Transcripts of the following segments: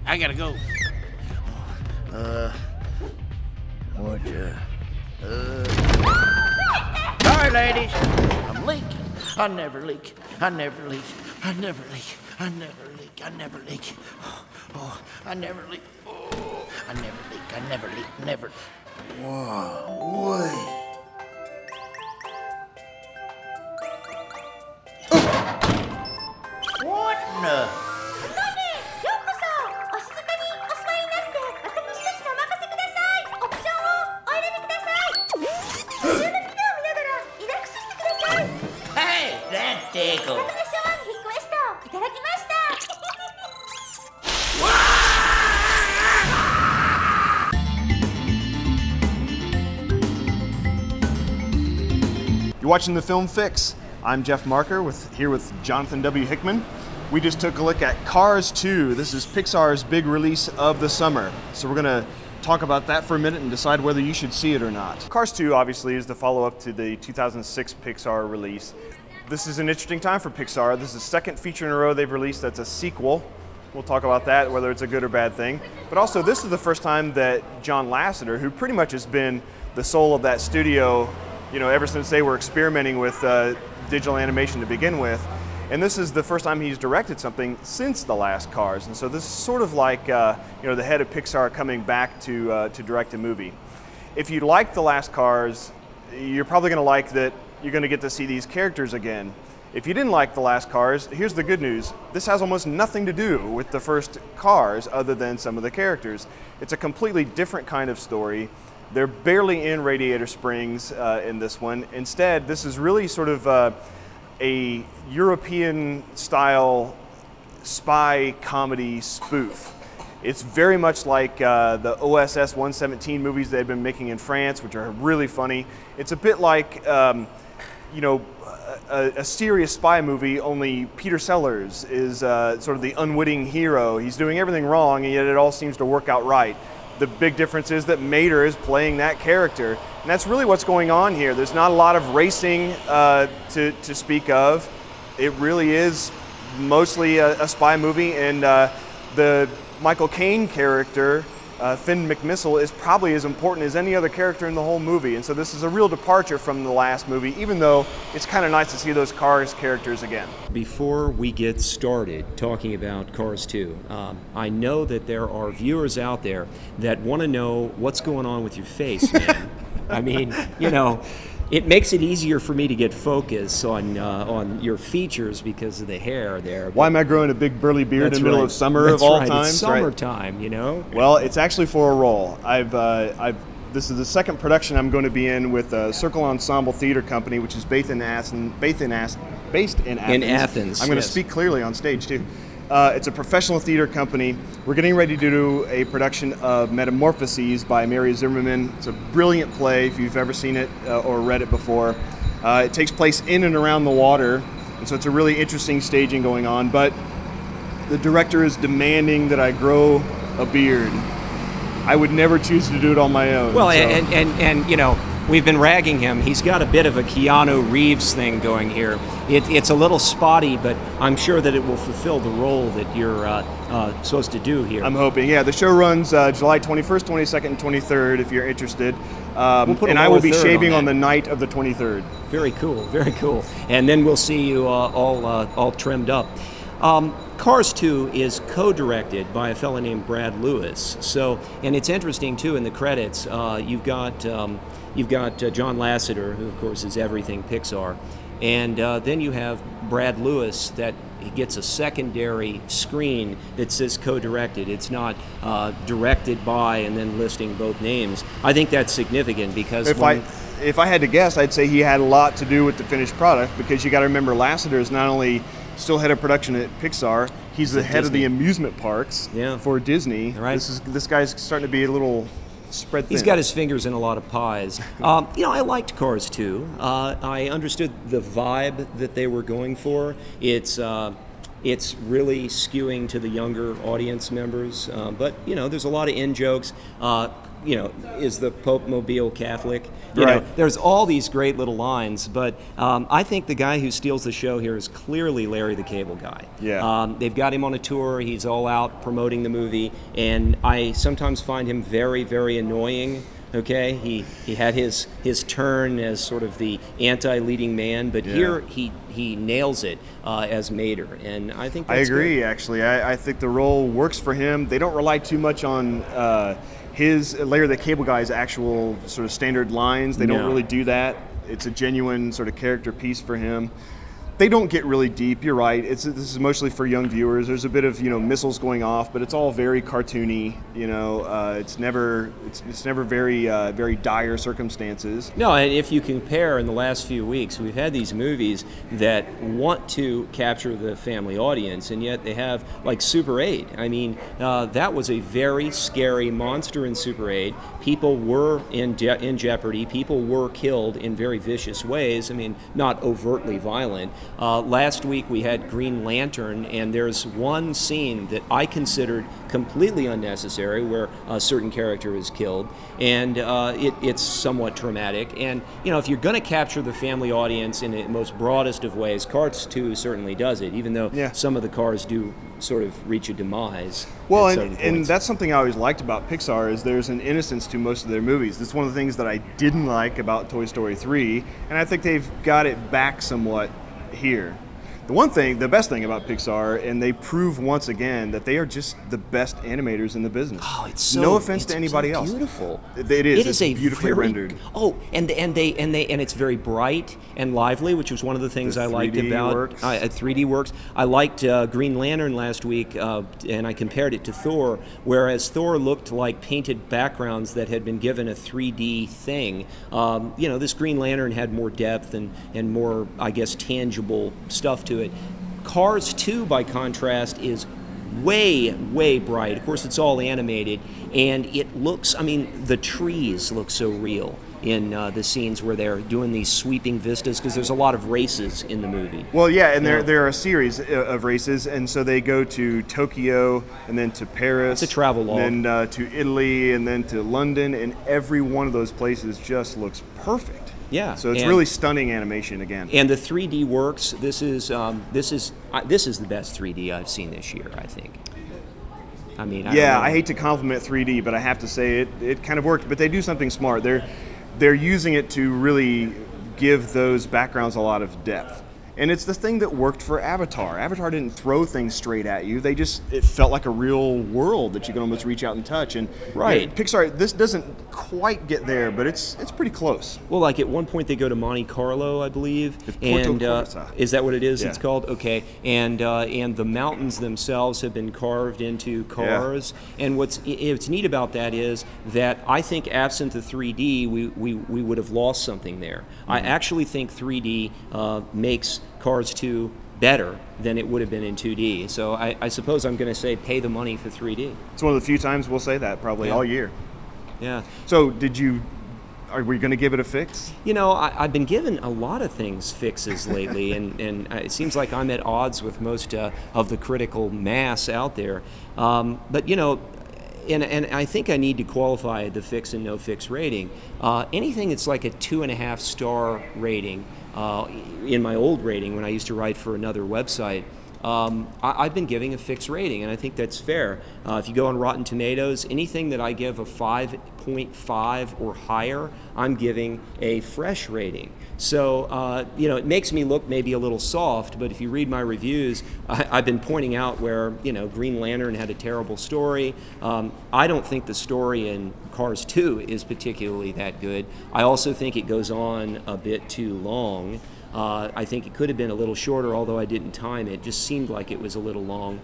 I gotta go. Sorry, ladies. I'm leaking. I never leak. I never leak. I never leak. I never leak. I never leak. Oh, I never leak. Oh, I never leak. I never leak. Never. Whoa, wait. What the? Hey, that tickle. You're watching The Film Fix. I'm Jeff Marker here with Jonathan W. Hickman. We just took a look at Cars 2. This is Pixar's big release of the summer. So we're gonna talk about that for a minute and decide whether you should see it or not. Cars 2 obviously is the follow-up to the 2006 Pixar release. This is an interesting time for Pixar. This is the second feature in a row they've released that's a sequel. We'll talk about that, whether it's a good or bad thing. But also this is the first time that John Lasseter, who pretty much has been the soul of that studio, you know, ever since they were experimenting with digital animation to begin with. And this is the first time he's directed something since the last Cars. And so this is sort of like you know, the head of Pixar coming back to direct a movie. If you like the last Cars, you're probably going to like that you're going to get to see these characters again. If you didn't like the last Cars, here's the good news. This has almost nothing to do with the first Cars other than some of the characters. It's a completely different kind of story. They're barely in Radiator Springs in this one. Instead, this is really sort of a European-style spy comedy spoof. It's very much like the OSS 117 movies they've been making in France, which are really funny. It's a bit like, you know, a serious spy movie, only Peter Sellers is sort of the unwitting hero. He's doing everything wrong, and yet it all seems to work out right. The big difference is that Mater is playing that character, and that's really what's going on here. There's not a lot of racing to speak of. It really is mostly a spy movie, and the Michael Caine character, Finn McMissile, is probably as important as any other character in the whole movie, and so this is a real departure from the last movie, even though it's kind of nice to see those Cars characters again. Before we get started talking about Cars 2, I know that there are viewers out there that want to know what's going on with your face, man. I mean, you know, it makes it easier for me to get focus on your features because of the hair there. Why am I growing a big burly beard in the middle of summer of all times? It's summertime, you know? Well, it's actually for a role. This is the second production I'm going to be in with Circle Ensemble Theater Company, which is based in Athens. In Athens. I'm going to speak clearly on stage too. It's a professional theater company. We're getting ready to do a production of Metamorphoses by Mary Zimmerman. It's a brilliant play if you've ever seen it or read it before. It takes place in and around the water, and so it's a really interesting staging going on, but the director is demanding that I grow a beard. I would never choose to do it on my own. Well, so. and you know, we've been ragging him. He's got a bit of a Keanu Reeves thing going here. It's a little spotty, but I'm sure that it will fulfill the role that you're supposed to do here. I'm hoping, yeah. The show runs July 21st, 22nd, and 23rd if you're interested. And I will be shaving on the night of the 23rd. Very cool, very cool. And then we'll see you all trimmed up. Cars 2 is co-directed by a fellow named Brad Lewis. So, and it's interesting too in the credits. You've got John Lasseter, who of course is everything Pixar, and then you have Brad Lewis that he gets a secondary screen that says co-directed. It's not directed by and then listing both names. I think that's significant because if I had to guess, I'd say he had a lot to do with the finished product, because you got to remember Lasseter is not only still head of production at Pixar, he's the head of the amusement parks for Disney. Right. This guy's starting to be a little spread thin. He's got his fingers in a lot of pies. You know, I liked Cars 2. I understood the vibe that they were going for. It's it's really skewing to the younger audience members. But you know, there's a lot of in jokes. You know, is the Pope Mobile Catholic? You know, there's all these great little lines, but I think the guy who steals the show here is clearly Larry the Cable Guy. Yeah. They've got him on a tour. He's all out promoting the movie, and I sometimes find him very, very annoying. Okay, he had his turn as sort of the anti-leading man, but here he nails it as Mater, and I think that's I agree. good. Actually, I think the role works for him. They don't rely too much on his Larry the Cable Guy's actual sort of standard lines. They don't really do that. It's a genuine sort of character piece for him. They don't get really deep. You're right. This is mostly for young viewers. There's a bit of missiles going off, but it's all very cartoony. It's never very dire circumstances. No, and if you compare in the last few weeks, we've had these movies that want to capture the family audience, and yet they have like Super 8. I mean, that was a very scary monster in Super 8. People were in jeopardy. People were killed in very vicious ways. I mean, not overtly violent. Last week we had Green Lantern, and there's one scene that I considered completely unnecessary where a certain character is killed, and it's somewhat traumatic. And if you're going to capture the family audience in the most broadest of ways, Cars 2 certainly does it, even though some of the cars do sort of reach a demise. Well, and that's something I always liked about Pixar, is there's an innocence to most of their movies. That's one of the things that I didn't like about Toy Story 3, and I think they've got it back somewhat here. The best thing about Pixar, and they prove once again that they are just the best animators in the business. Oh, it's so no offense to anybody else. Beautiful. It is. It's beautifully rendered. Oh, and it's very bright and lively, which was one of the things I liked about 3D works. I liked Green Lantern last week, and I compared it to Thor, whereas Thor looked like painted backgrounds that had been given a 3D thing. This Green Lantern had more depth and more, I guess, tangible stuff to it. Cars 2, by contrast, is way, way bright. Of course, it's all animated, and it looks, the trees look so real in the scenes where they're doing these sweeping vistas, because there's a lot of races in the movie. Well, yeah, and there are a series of races, and so they go to Tokyo, and then to Paris. It's a travel log. And then to Italy, and then to London, and every one of those places just looks perfect. Yeah, so it's really stunning animation again. And the 3D works. This is the best 3D I've seen this year, I think. I hate to compliment 3D, but I have to say it kind of worked. But they do something smart. They're using it to really give those backgrounds a lot of depth. And it's the thing that worked for Avatar. Avatar didn't throw things straight at you. It felt like a real world that you could almost reach out and touch. And Pixar, this doesn't quite get there, but it's pretty close. Well, like at one point they go to Monte Carlo, I believe. Porto Corsa. Is that what it is? Yeah. It's called? Okay. And the mountains themselves have been carved into cars. Yeah. And what's neat about that is that I think absent the 3D, we would have lost something there. Mm-hmm. I actually think 3D makes Cars 2 better than it would have been in 2D. So I suppose I'm going to say pay the money for 3D. It's one of the few times we'll say that probably all year. Yeah. So are we going to give it a fix? I've been given a lot of things fixes lately, and it seems like I'm at odds with most of the critical mass out there. But and I think I need to qualify the fix and no fix rating. Anything that's like a 2.5 star rating, in my old rating when I used to write for another website, I've been giving a fixed rating, and I think that's fair. If you go on Rotten Tomatoes, anything that I give a 5.5 or higher, I'm giving a fresh rating. So, it makes me look maybe a little soft, but if you read my reviews, I've been pointing out where, Green Lantern had a terrible story. I don't think the story in Cars 2 is particularly that good. I also think it goes on a bit too long. I think it could have been a little shorter, although I didn't time it. It just seemed like it was a little long.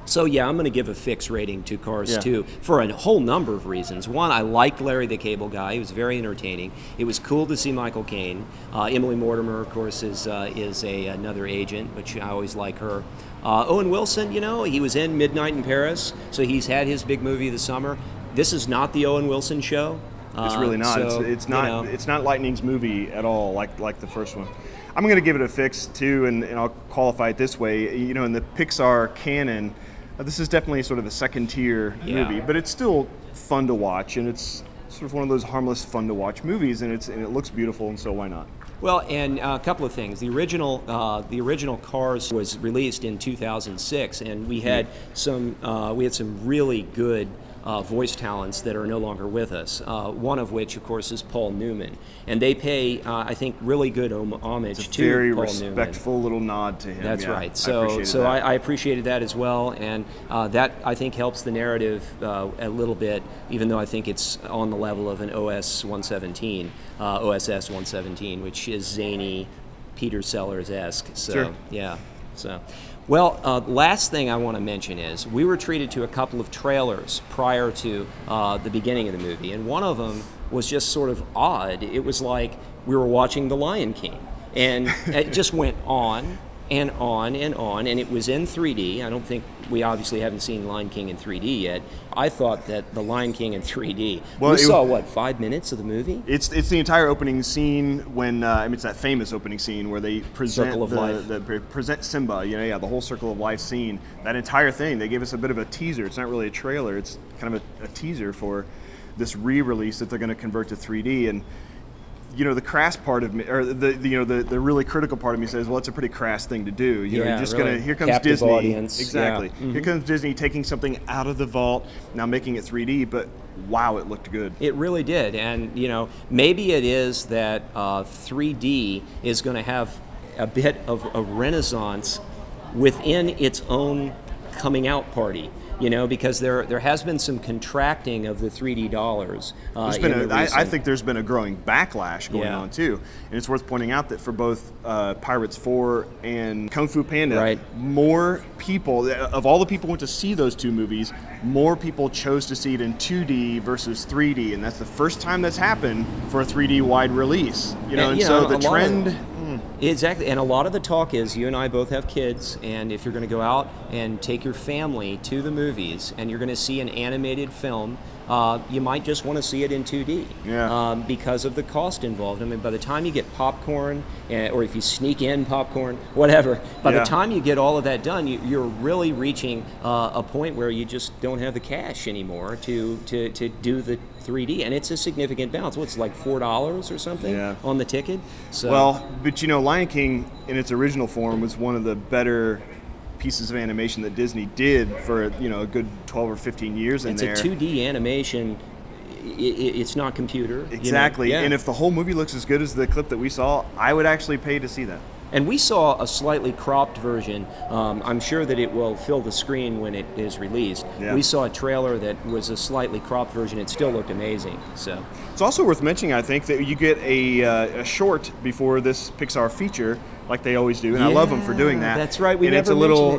So yeah, I'm going to give a fixed rating to Cars 2 for a whole number of reasons. One, I liked Larry the Cable Guy. He was very entertaining. It was cool to see Michael Caine. Emily Mortimer, of course, is another agent, which I always like her. Owen Wilson, he was in Midnight in Paris, so he's had his big movie of the summer. This is not the Owen Wilson show. It's really not. So, it's not. you know, It's not Lightning's movie at all, like the first one. I'm going to give it a fix too, and I'll qualify it this way. You know, in the Pixar canon, this is definitely sort of a second-tier movie, but it's still fun to watch, and it's sort of one of those harmless, fun-to-watch movies, and it looks beautiful, and so why not? Well, and a couple of things. The original Cars was released in 2006, and we had some really good voice talents that are no longer with us. One of which, of course, is Paul Newman, and they pay, I think, really good homage It's a to very Paul respectful Newman. little nod to him. That's yeah, right. So I appreciated that as well, and that I think helps the narrative a little bit, even though I think it's on the level of an OSS 117, which is zany, Peter Sellers-esque. So Sure. yeah. So. Well, last thing I want to mention is we were treated to a couple of trailers prior to the beginning of the movie, and one of them was just sort of odd. It was like we were watching The Lion King, and it just went on and on and on, and it was in 3D. I don't think we obviously haven't seen Lion King in 3D yet. I thought that The Lion King in 3D. Well, we saw what, 5 minutes of the movie? It's the entire opening scene when I mean, it's that famous opening scene where they present Circle of Life. present Simba. You know, the whole Circle of Life scene. That entire thing, they gave us a bit of a teaser. It's not really a trailer. It's kind of a teaser for this re-release that they're going to convert to 3D. And you know, the crass part of me, or the really critical part of me says, well, it's a pretty crass thing to do. You know, you're just really. here comes Captive Disney. audience. Exactly. Yeah. Mm-hmm. Here comes Disney taking something out of the vault, now making it 3D, but wow, it looked good. It really did, and you know, maybe it is that 3D is going to have a bit of a renaissance within its own coming out party. You know, because there has been some contracting of the 3D dollars. I think there's been a growing backlash going on too, and it's worth pointing out that for both Pirates 4 and Kung Fu Panda, more people, of all the people who went to see those two movies, more people chose to see it in 2D versus 3D, and that's the first time that's happened for a 3D wide release. You know, and so the trend. Exactly, and a lot of the talk is, you and I both have kids, and if you're going to go out and take your family to the movies and you're going to see an animated film, you might just want to see it in 2D because of the cost involved. I mean, by the time you get popcorn, or if you sneak in popcorn, whatever, by the time you get all of that done, you're really reaching a point where you just don't have the cash anymore to do the 3D, and it's a significant balance. What's like $4 or something on the ticket? So, well, but you know, Lion King in its original form was one of the better pieces of animation that Disney did for a good 12 or 15 years in there. It's a 2D animation. It's not computer. Exactly. You know? And if the whole movie looks as good as the clip that we saw, I would actually pay to see that. And we saw a slightly cropped version. I'm sure that it will fill the screen when it is released. Yeah. We saw a trailer that was a slightly cropped version. It still looked amazing. So it's also worth mentioning, I think, that you get a short before this Pixar feature, like they always do, and I love them for doing that. That's right. It's a little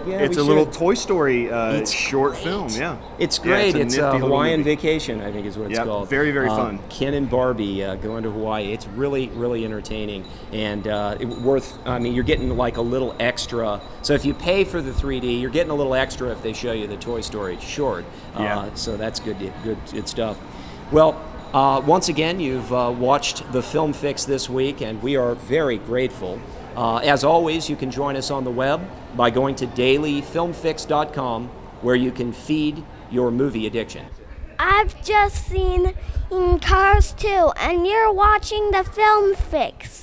Toy Story short film. Yeah, it's great. It's a Hawaiian Vacation, I think, is what it's called. Very, very fun. Ken and Barbie going to Hawaii. It's really, really entertaining, and worth. I mean, you're getting like a little extra. So if you pay for the 3D, you're getting a little extra if they show you the Toy Story short. So that's good stuff. Well. Once again, you've watched the Film Fix this week, and we are very grateful. As always, you can join us on the web by going to dailyfilmfix.com, where you can feed your movie addiction. I've just seen Cars 2, and you're watching the Film Fix.